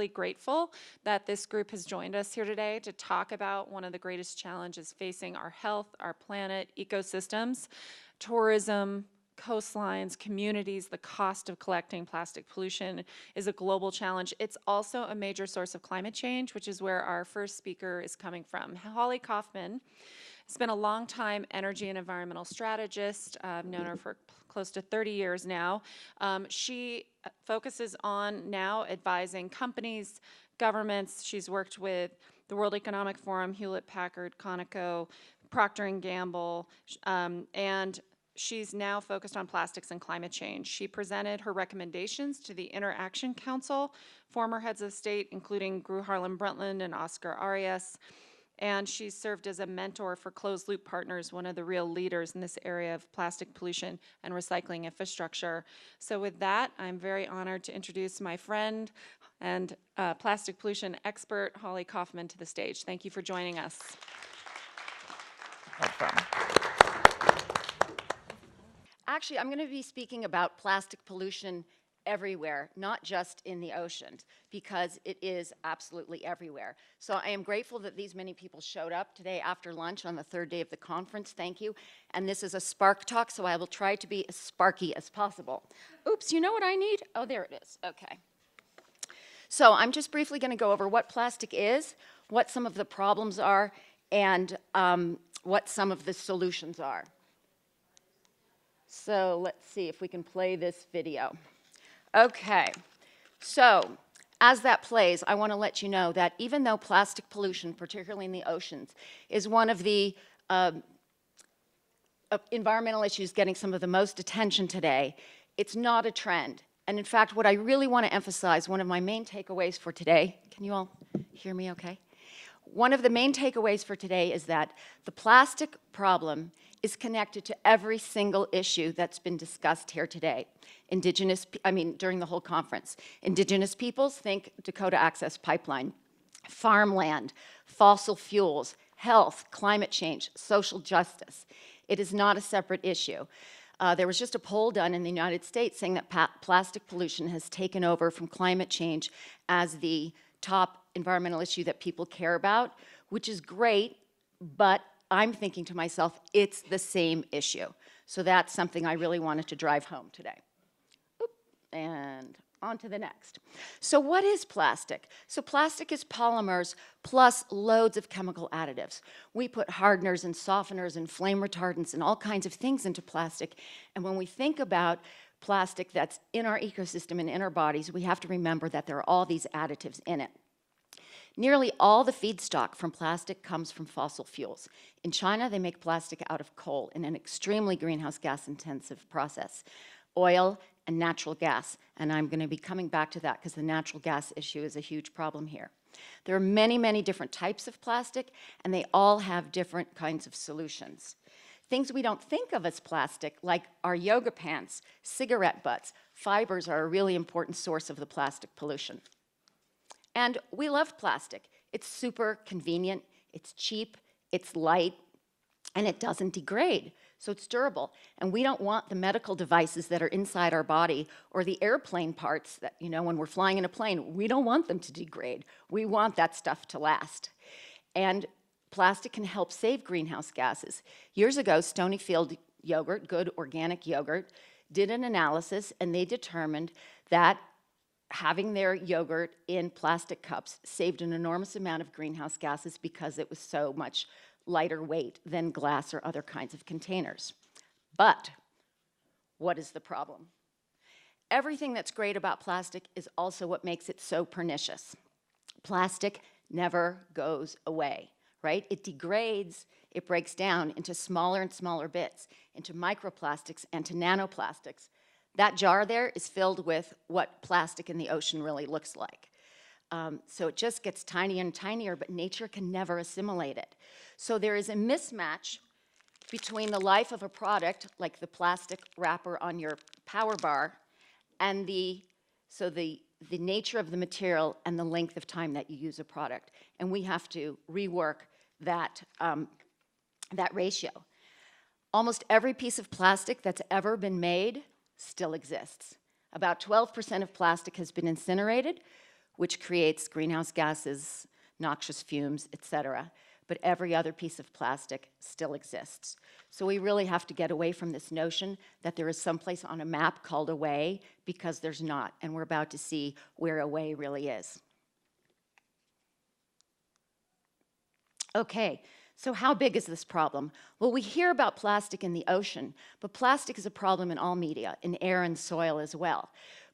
really grateful that this group has joined us here today to talk about one of the greatest challenges facing our health, our planet, ecosystems, tourism, coastlines, communities. The cost of collecting plastic pollution is a global challenge. It's also a major source of climate change, which is where our first speaker is coming from. Holly Kaufman has been a long-time energy and environmental strategist. I've known her for close to 30 years now. She focuses on now advising companies, governments. She's worked with the World Economic Forum, Hewlett-Packard, Conoco, Procter & Gamble, and she's now focused on plastics and climate change. She presented her recommendations to the Interaction Council, former heads of state, including Gro Harlem Brundtland and Oscar Arias. And she's served as a mentor for Closed Loop Partners, one of the real leaders in this area of plastic pollution and recycling infrastructure. So with that, I'm very honored to introduce my friend and plastic pollution expert, Holly Kaufman, to the stage. Thank you for joining us. No problem. Actually, I'm going to be speaking about plastic pollution everywhere, not just in the oceans, because it is absolutely everywhere. So I am grateful that these many people showed up today after lunch on the third day of the conference. Thank you. And this is a Spark Talk, so I will try to be as sparky as possible. Oops, you know what I need? Oh, there it is. Okay. So I'm just briefly going to go over what plastic is, what some of the problems are, and what some of the solutions are. So let's see if we can play this video. Okay, so as that plays, I want to let you know that even though plastic pollution, particularly in the oceans, is one of the environmental issues getting some of the most attention today, it's not a trend. And in fact, what I really want to emphasize, one of my main takeaways for today, can you all hear me okay? One of the main takeaways for today is that the plastic problem is connected to every single issue that's been discussed here today. During the whole conference. Indigenous peoples, think Dakota Access Pipeline, farmland, fossil fuels, health, climate change, social justice. It is not a separate issue. There was just a poll done in the United States saying that plastic pollution has taken over from climate change as the top environmental issue that people care about, which is great, but I'm thinking to myself, it's the same issue. So that's something I really wanted to drive home today. Oop, and on to the next. So what is plastic? So plastic is polymers plus loads of chemical additives. We put hardeners and softeners and flame retardants and all kinds of things into plastic. And when we think about plastic that's in our ecosystem and in our bodies, we have to remember that there are all these additives in it. Nearly all the feedstock from plastic comes from fossil fuels. In China, they make plastic out of coal in an extremely greenhouse gas intensive process. Oil and natural gas, and I'm going to be coming back to that because the natural gas issue is a huge problem here. There are many, many different types of plastic, and they all have different kinds of solutions. Things we don't think of as plastic, like our yoga pants, cigarette butts, fibers are a really important source of the plastic pollution. And we love plastic. It's super convenient, it's cheap, it's light, and it doesn't degrade. So it's durable. And we don't want the medical devices that are inside our body or the airplane parts that, when we're flying in a plane, we don't want them to degrade. We want that stuff to last. And plastic can help save greenhouse gases. Years ago, Stonyfield Yogurt, good organic yogurt, did an analysis, and they determined that having their yogurt in plastic cups saved an enormous amount of greenhouse gases because it was so much lighter weight than glass or other kinds of containers. But what is the problem? Everything that's great about plastic is also what makes it so pernicious. Plastic never goes away, right? It degrades, it breaks down into smaller and smaller bits, into microplastics and to nanoplastics. That jar there is filled with what plastic in the ocean really looks like. So it just gets tinier and tinier, but nature can never assimilate it. So there is a mismatch between the life of a product, like the plastic wrapper on your power bar, and the nature of the material and the length of time that you use a product. And we have to rework that, that ratio. Almost every piece of plastic that's ever been made still exists. About 12% of plastic has been incinerated, which creates greenhouse gases, noxious fumes, etc. But every other piece of plastic still exists. So we really have to get away from this notion that there is someplace on a map called away, because there's not, and we're about to see where away really is. Okay, so how big is this problem? Well, we hear about plastic in the ocean, but plastic is a problem in all media, in air and soil as well.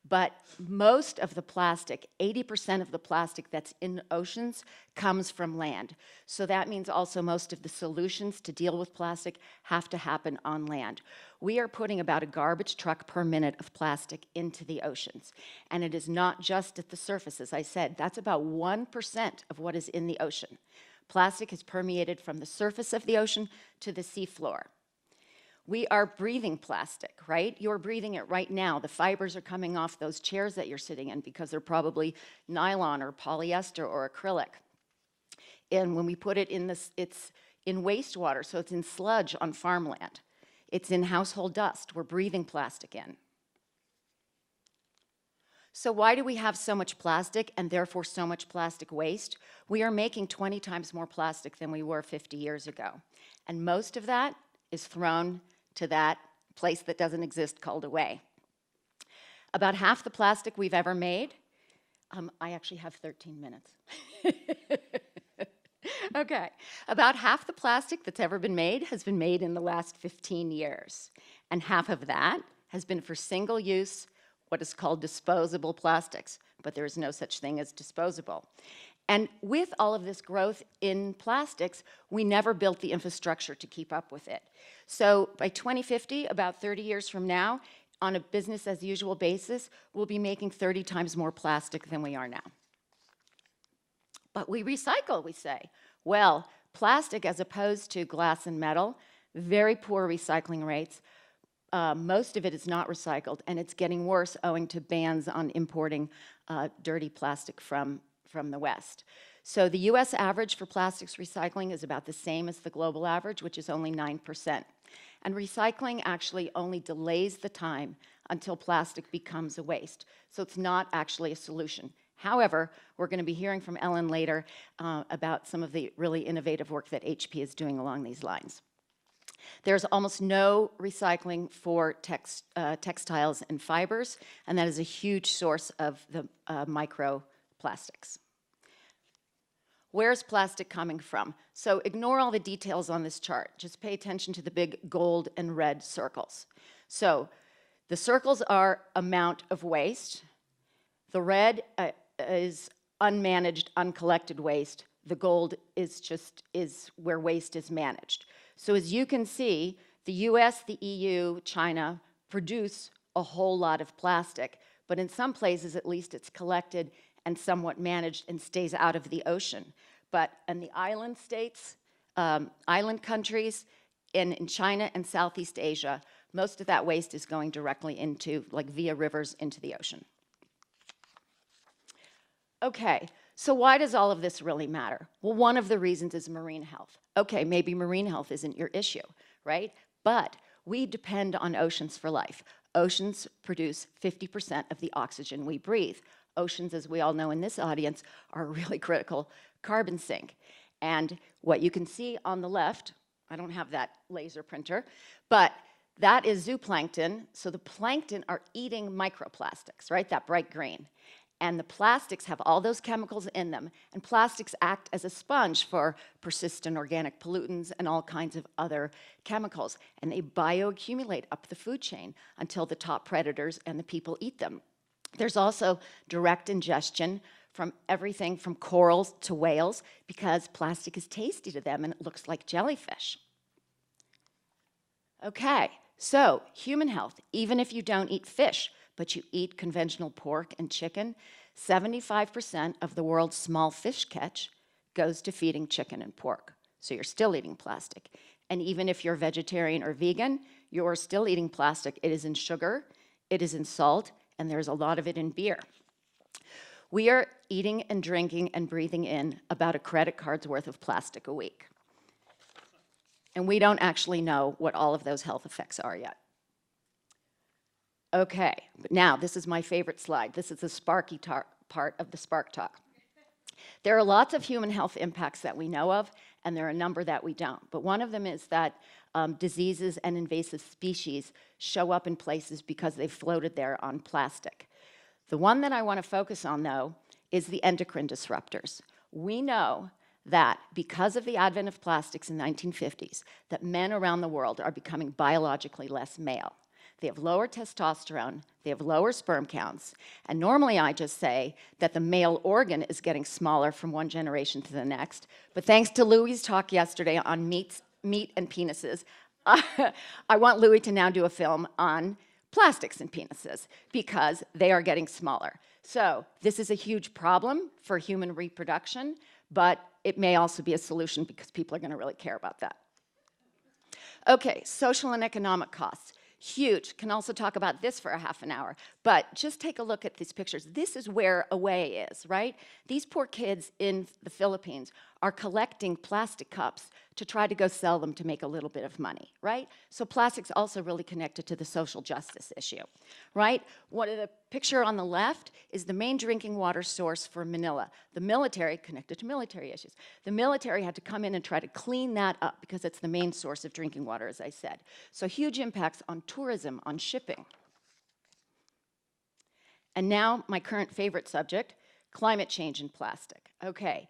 But most of the plastic, 80% of the plastic that's in oceans, comes from land. So that means also most of the solutions to deal with plastic have to happen on land. We are putting about a garbage truck per minute of plastic into the oceans. And it is not just at the surface, as I said. That's about 1% of what is in the ocean. Plastic has permeated from the surface of the ocean to the seafloor. We are breathing plastic, right? You're breathing it right now. The fibers are coming off those chairs that you're sitting in because they're probably nylon or polyester or acrylic. And when we put it in this, it's in wastewater, so it's in sludge on farmland. It's in household dust. We're breathing plastic in. So why do we have so much plastic and therefore so much plastic waste? We are making 20 times more plastic than we were 50 years ago. And most of that is thrown to that place that doesn't exist called away. About half the plastic we've ever made, I actually have 13 minutes. Okay, about half the plastic that's ever been made has been made in the last 15 years. And half of that has been for single-use, what is called disposable plastics, but there is no such thing as disposable. And with all of this growth in plastics, we never built the infrastructure to keep up with it. So by 2050, about 30 years from now, on a business as usual basis, we'll be making 30 times more plastic than we are now. But we recycle, we say. Well, plastic as opposed to glass and metal, very poor recycling rates. Most of it is not recycled, and it's getting worse owing to bans on importing dirty plastic from the West. So the US average for plastics recycling is about the same as the global average, which is only 9%. And recycling actually only delays the time until plastic becomes a waste. So it's not actually a solution. However, we're going to be hearing from Ellen later about some of the really innovative work that HP is doing along these lines. There's almost no recycling for textiles and fibers, and that is a huge source of the microplastics. Where's plastic coming from? So ignore all the details on this chart. Just pay attention to the big gold and red circles. So the circles are amount of waste. The red is unmanaged, uncollected waste. The gold is where waste is managed. So as you can see, the US, the EU, China produce a whole lot of plastic, but in some places at least it's collected and somewhat managed and stays out of the ocean. But in the island states, island countries, in China and Southeast Asia, most of that waste is going directly into, like via rivers, into the ocean. Okay, so why does all of this really matter? Well, one of the reasons is marine health. Okay, maybe marine health isn't your issue, right? But we depend on oceans for life. Oceans produce 50% of the oxygen we breathe. Oceans, as we all know in this audience, are a really critical carbon sink. And what you can see on the left, I don't have that laser printer, but that is zooplankton. So the plankton are eating microplastics, right? That bright green. And the plastics have all those chemicals in them. And plastics act as a sponge for persistent organic pollutants and all kinds of other chemicals. And they bioaccumulate up the food chain until the top predators and the people eat them. There's also direct ingestion from everything from corals to whales because plastic is tasty to them and it looks like jellyfish. Okay, so human health, even if you don't eat fish, but you eat conventional pork and chicken, 75% of the world's small fish catch goes to feeding chicken and pork. So you're still eating plastic. And even if you're vegetarian or vegan, you're still eating plastic. It is in sugar, it is in salt, and there's a lot of it in beer. We are eating and drinking and breathing in about a credit card's worth of plastic a week. And we don't actually know what all of those health effects are yet. Okay, but now this is my favorite slide. This is the Sparky part of the Spark Talk. There are lots of human health impacts that we know of, and there are a number that we don't. But one of them is that diseases and invasive species show up in places because they floated there on plastic. The one that I want to focus on, though, is the endocrine disruptors. We know that because of the advent of plastics in the 1950s, that men around the world are becoming biologically less male. They have lower testosterone, they have lower sperm counts, and normally I just say that the male organ is getting smaller from one generation to the next, but thanks to Louie's talk yesterday on meat and penises, I want Louie to now do a film on plastics and penises because they are getting smaller. So this is a huge problem for human reproduction, but it may also be a solution because people are going to really care about that. Okay, social and economic costs. Huge. Can also talk about this for a half an hour. But just take a look at these pictures. This is where away is, right? These poor kids in the Philippines are collecting plastic cups to try to go sell them to make a little bit of money, right? So plastic's also really connected to the social justice issue, right? The picture on the left is the main drinking water source for Manila. The military, connected to military issues, the military had to come in and try to clean that up because it's the main source of drinking water, as I said. So huge impacts on tourism, on shipping. And now my current favorite subject, climate change and plastic. Okay,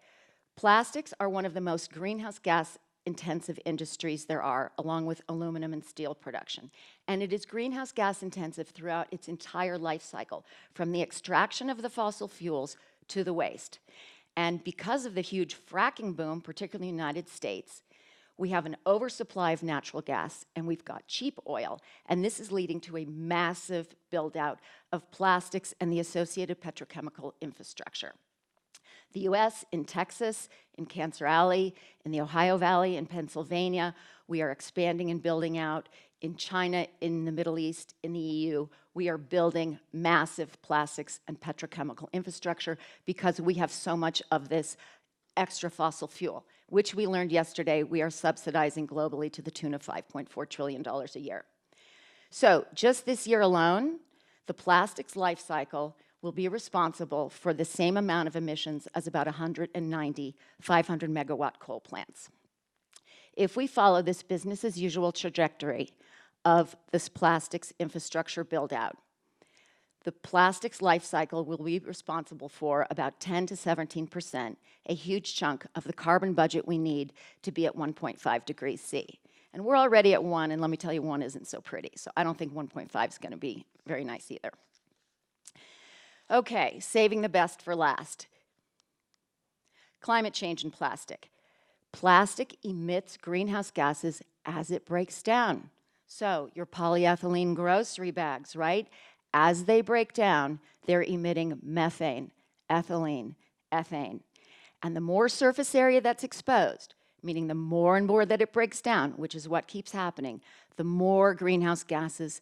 plastics are one of the most greenhouse gas intensive industries there are, along with aluminum and steel production. And it is greenhouse gas intensive throughout its entire life cycle, from the extraction of the fossil fuels to the waste. And because of the huge fracking boom, particularly in the United States, we have an oversupply of natural gas and we've got cheap oil. And this is leading to a massive build out of plastics and the associated petrochemical infrastructure. The US, in Texas, in Cancer Alley, in the Ohio Valley, in Pennsylvania, we are expanding and building out. In China, in the Middle East, in the EU, we are building massive plastics and petrochemical infrastructure because we have so much of this extra fossil fuel, which we learned yesterday we are subsidizing globally to the tune of $5.4 trillion a year. So just this year alone, the plastics life cycle will be responsible for the same amount of emissions as about 190 500 megawatt coal plants. If we follow this business as usual trajectory of this plastics infrastructure build out, the plastics life cycle will be responsible for about 10 to 17%, a huge chunk of the carbon budget we need to be at 1.5 degrees C. And we're already at 1, and let me tell you, 1 isn't so pretty. So I don't think 1.5 is going to be very nice either. Okay, saving the best for last. Climate change and plastic. Plastic emits greenhouse gases as it breaks down. So your polyethylene grocery bags, right? As they break down, they're emitting methane, ethylene, ethane. And the more surface area that's exposed, meaning the more and more that it breaks down, which is what keeps happening, the more greenhouse gases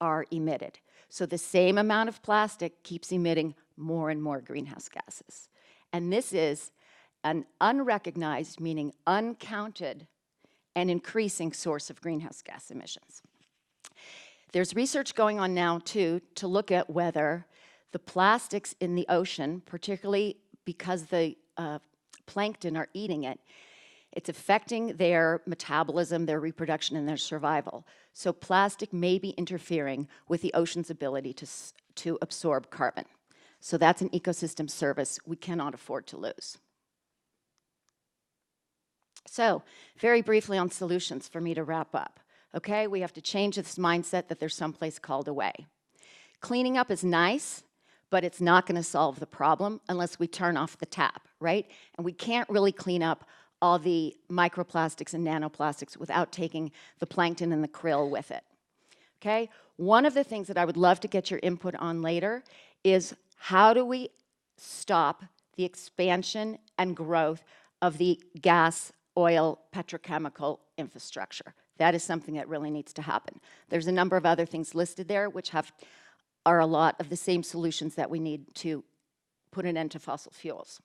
are emitted. So the same amount of plastic keeps emitting more and more greenhouse gases. And this is an unrecognized, meaning uncounted, and increasing source of greenhouse gas emissions. There's research going on now, too, to look at whether the plastics in the ocean, particularly because the plankton are eating it, it's affecting their metabolism, their reproduction, and their survival. So plastic may be interfering with the ocean's ability to absorb carbon. So that's an ecosystem service we cannot afford to lose. So very briefly on solutions for me to wrap up. Okay, we have to change this mindset that there's someplace called away. Cleaning up is nice, but it's not going to solve the problem unless we turn off the tap, right? And we can't really clean up all the microplastics and nanoplastics without taking the plankton and the krill with it, okay? One of the things that I would love to get your input on later is how do we stop the expansion and growth of the gas, oil, petrochemical infrastructure? That is something that really needs to happen. There's a number of other things listed there which are a lot of the same solutions that we need to put an end to fossil fuels.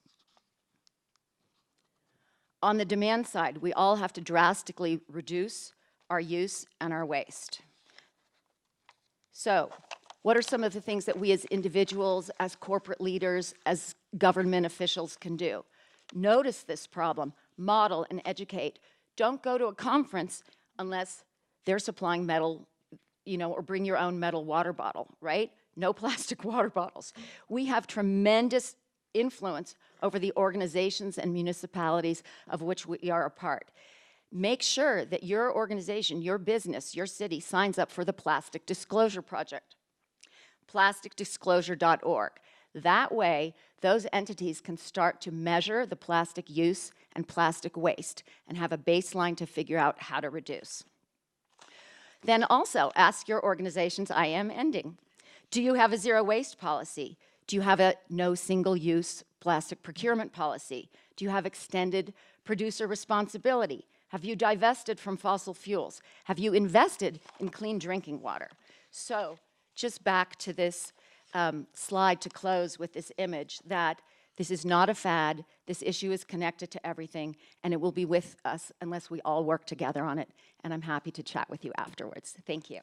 On the demand side, we all have to drastically reduce our use and our waste. So What are some of the things that we as individuals, as corporate leaders, as government officials can do? Notice this problem, model and educate. Don't go to a conference unless they're supplying metal, or bring your own metal water bottle, right? No plastic water bottles. We have tremendous influence over the organizations and municipalities of which we are a part. Make sure that your organization, your business, your city signs up for the Plastic Disclosure Project. plasticdisclosure.org. That way, those entities can start to measure the plastic use and plastic waste and have a baseline to figure out how to reduce. Then also ask your organizations, I am ending. Do you have a zero waste policy? Do you have a no single-use plastic procurement policy? Do you have extended producer responsibility? Have you divested from fossil fuels? Have you invested in clean drinking water? So just back to this slide to close with this image that this is not a fad, this issue is connected to everything, and it will be with us unless we all work together on it, and I'm happy to chat with you afterwards. Thank you.